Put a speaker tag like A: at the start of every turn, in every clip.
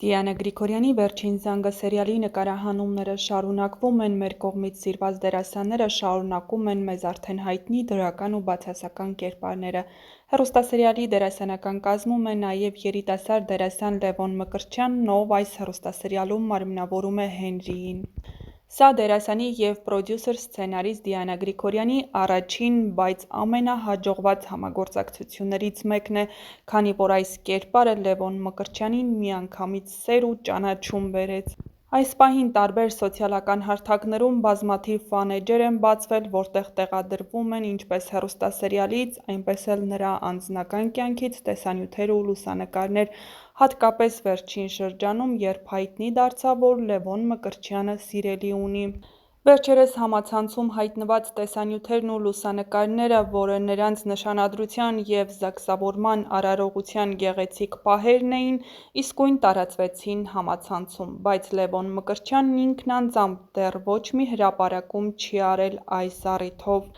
A: Դիանա Գրիգորյանի «Վերջին զանգը» սերիալի նկարահանումները շարունակվում են, մեր կողմից սիրված դերասանները շարունակում են մեզ արդեն հայտնի դրական ու բացասական կերպարները։ Հեռուստասերիալի դերասանական կազմում է նաև երիտասարդ դերասան Լևոն Մկրտչյանն, ով այս հեռուստասերիալում մարմնավորում է Հենրիին։ Սա դերասանի և պրոդյուսեր սցենարիստ Դիանա Գրիգորյանի առաջին, բայց ամենահաջողված համագործակցություններից մեկն է, քանի որ այս կերպարը Լևոն Մկրտչյանին միանգամից սեր ու ճանաչում բերեց։ Այս պահին տարբեր սոցիալական հարթակներում բազմաթիվ ֆանէջեր են բացվել, որտեղ տեղադրվում են ինչպես հեռուստասերիալից, այնպես էլ նրա անձնական կյանքից տեսանյութեր ու լուսանկարներ, հատկապես վերջին շրջանում, երբ հայտնի դարձավ, որ Լևոն Մկրտչյանը սիրելի ունի։ Վերջերս համացանցում հայտնված տեսանյութերն ու լուսանկարները, որը նրանց նշանադրության և զաքսավորման արարողության գեղեցիկ պահերն էին, իսկույն տարածվեցին համացանցում, բայց Լևոն Մկրտչյանն ինքն անձամբ դեռ ոչ մի հրապարակում չի արել այս առիթով։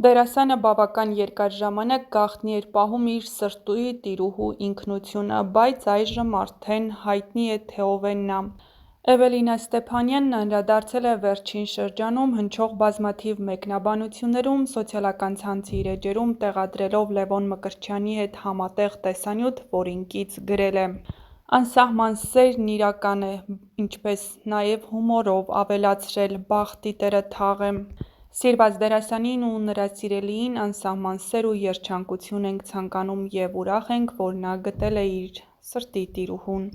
A: Դերասանը բավական երկար ժամանակ գաղտնի էր պահում իր սրտուի տիրուհու ինքնությունը, բայց այժմ արդեն հայտնի է, թե ով է նա։ Էվելինա Ստեփանյանն անդրադարձել է վերջին շրջանում հնչող բազմաթիվ մեկնաբանություններում սոցիալական ցանցի իր էջերում տեղադրելով Լևոն Մկրտչյանի հետ համատեղ տեսանյութ, որին կից գրել է. «Անսահման սերն իրական է, ինչպես նաև հումորով ավելացրել, բախտի տերը թաղեմ։ Սիրված դերասանին ու նրա սիրելիին անսահման սեր ու երջանկություն ենք ցանկանում և ուրախ ենք, որ նա գտել է իր սրտի տիրուհուն»։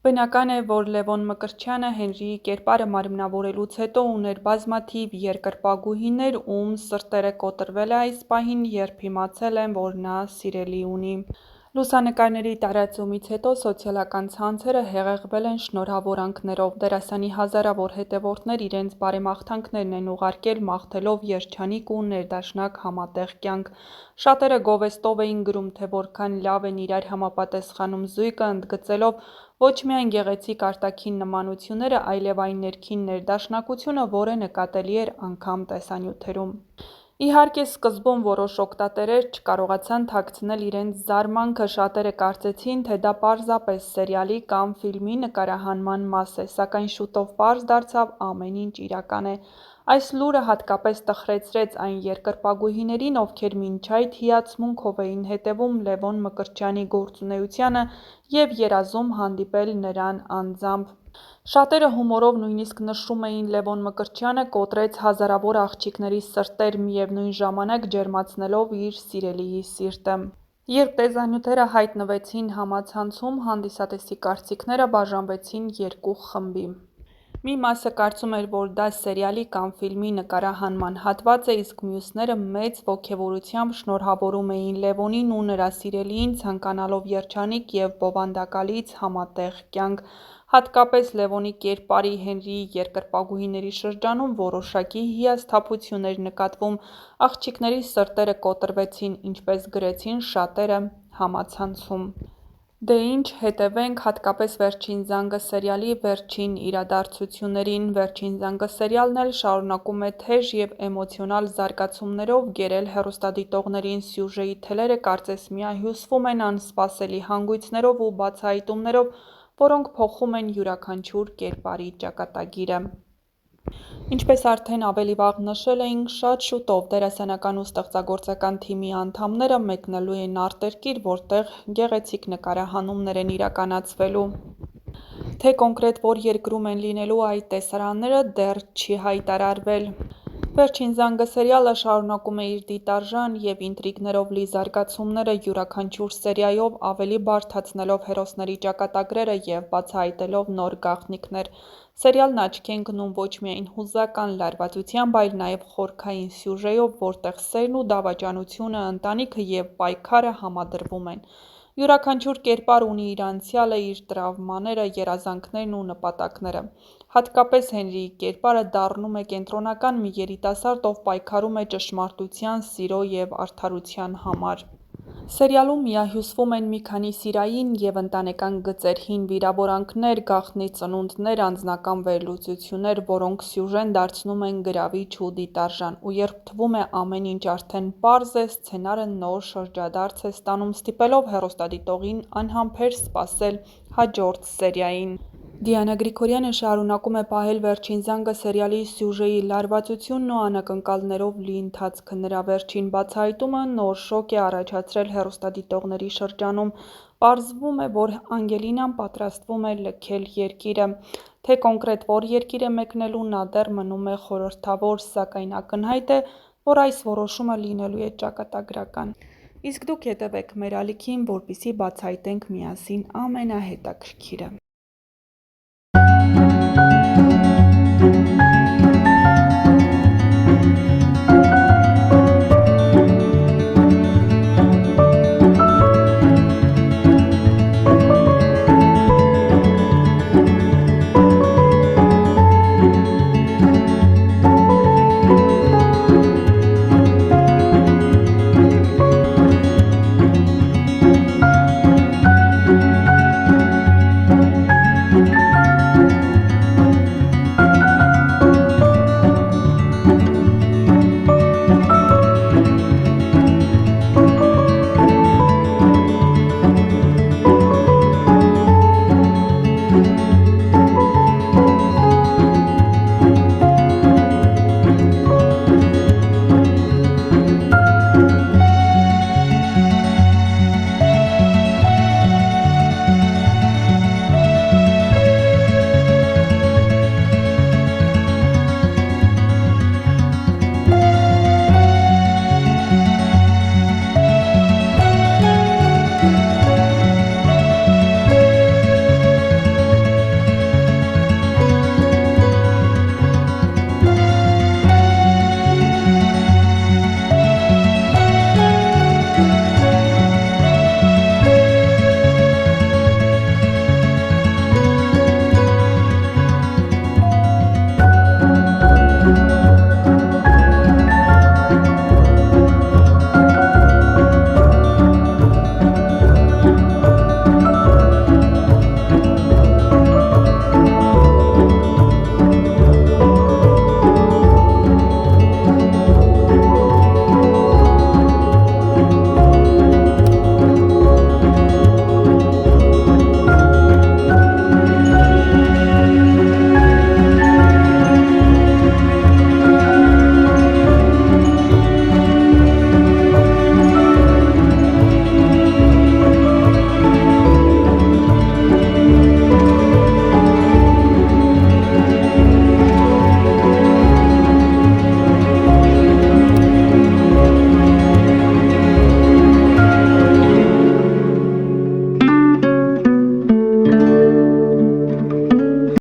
A: Բնական է, որ Լևոն Մկրտչյանը Հենրիի կերպարը մարմնավորելուց հետո ուներ բազմաթիվ երկրպագուհիներ, ում սրտերը կոտրվել է այս պահին, երբ իմացել են, որ նա սիրելի ունի։ Լուսանկարների տարածումից հետո սոցիալական ցանցերը հեղեղվել են շնորհավորանքներով։ Դերասանի հազարավոր հետևորդներ իրենց բարեմաղթանքներն են ուղարկել մաղթելով երջանիկ ու ներդաշնակ համատեղ կյանք։ Շատերը գովեստով էին գրում, թե որքան լավ են իրար համապատասխանում զույգը, ընդգծելով ոչ միայն գեղեցիկ արտաքին նմանությունները, այլև այն ներքին ներդաշնակությունը, որը նկատելի էր անգամ տեսանյութերում։ Իհարկե, սկզբում որոշ օգտատերեր չկարողացան թաքցնել իրենց զարմանքը, շատերը կարծեցին, թե դա պարզապես սերիալի կամ ֆիլմի նկարահանման մաս է, սակայն շուտով պարզ դարձավ ամեն ինչ իրական է։ Այս լուրը հատկապես տխրեցրեց այն երկրպագուհիներին, ովքեր մինչ այդ հիացմունքով էին հետևում Լևոն Մկրտչյանի գործունեությանը և երազում հանդիպել նրան անձամբ։ Շատերը հումորով նույնիսկ նշում էին Լևոն Մկրտչյանը կոտրեց հազարավոր աղջիկների սրտեր, միևնույն ժամանակ ջերմացնելով իր սիրելիի սիրտը։ Երբ տեսանյութերը հայտնվեցին համացանցում, հանդիսատեսի կարծիքները բաժանվեցին երկու խմբի։ Մի մասը կարծում էր, որ դա սերիալի կամ ֆիլմի նկարահանման հատված է, իսկ մյուսները մեծ ոգևորությամբ շնորհավորում էին Լևոնին ու նրա սիրելիին, ցանկանալով երջանիկ և բովանդակալից համատեղ կյանք։ Հատկապես Լևոնի կերպարի, Հենրիի երկրպագուհիների շրջանում որոշակի հիասթափություն էր նկատվում, աղջիկների սրտերը կոտրվեցին, ինչպես գրեցին շատերը համացանցում։ Դե ինչ, հետևենք հատկապես «Վերջին զանգը» սերիալի վերջին իրադարձություններին։ «Վերջին զանգը» սերիալն էլ շարունակում է թեժ և էմոցիոնալ զարգացումներով գերել հեռուստադիտողներին։ Սյուժեի թելերը կարծես միահյուսվում են անսպասելի հանգույցներով ու բացահայտումներով, որոնք փոխում են յուրաքանչյուր կերպարի ճակատագիրը։ Ինչպես արդեն ավելի վաղ նշել էինք, շատ շուտով դերասանական ու ստեղծագործական թիմի անդամները մեկնելու են արտերկիր, որտեղ գեղեցիկ նկարահանումներ են իրականացվելու։ Թե կոնկրետ որ երկրում են լինելու այդ տեսարանները, դեռ չի հայտարարվել։ «Վերջին զանգը» սերիալը շարունակում է իր դիտարժան և ինտրիգներով լի զարգացումները, յուրաքանչյուր սերիայով ավելի բարդացնելով հերոսների ճակատագրերը և բացահայտելով նոր գաղտնիքներ։ Սերիալն աչքի է ընկնում ոչ միայն հուզական լարվածությամբ, այլ նաև խորքային սյուժեով, որտեղ սերն ու դավաճանությունը, ընտանիքը և պայքարը համադրվում են։ Յուրաքանչյուր կերպար ունի իր անցյալը, իր տրավմաները, երազանքներն ու նպատակները։ Հատկապես Հենրիի կերպարը դառնում է կենտրոնական մի երիտասարդ, ով պայքարում է ճշմարտության, սիրո և արդարության համար։ Սերիալում միահյուսվում են մի քանի սիրային և ընտանեկան գծեր, հին վիրավորանքներ, գաղտնի ծնունդներ, անձնական վերլուծություններ, որոնք սյուժեն դարձնում են գրավիչ ու դիտարժան, ու երբ թվում է ամեն ինչ արդեն պարզ է, սցենարը նոր շրջադարձ է ստանում, ստիպելով հեռուստադիտողին անհամբեր սպասել հաջորդ սերիային։ Դիանա Գրիգորյանը շարունակում է պահել «Վերջին զանգը» սերիալի սյուժեի լարվածությունն ու անակնկալներով լի ընթացքը։ Նրա վերջին բացահայտումը նոր շոկ է առաջացրել հեռուստադիտողների շրջանում։ Պարզվում է, որ Անգելինան պատրաստվում է լքել երկիրը։ Թե կոնկրետ որ երկիր է մեկնելու, նա դեռ մնում է խորհրդավոր, սակայն ակնհայտ է, որ այս որոշումը լինելու է ճակատագրական։ Իսկ դուք հետևեք մեր ալիքին, որպեսզի բացահայտենք միասին ամենահետաքրքիրը։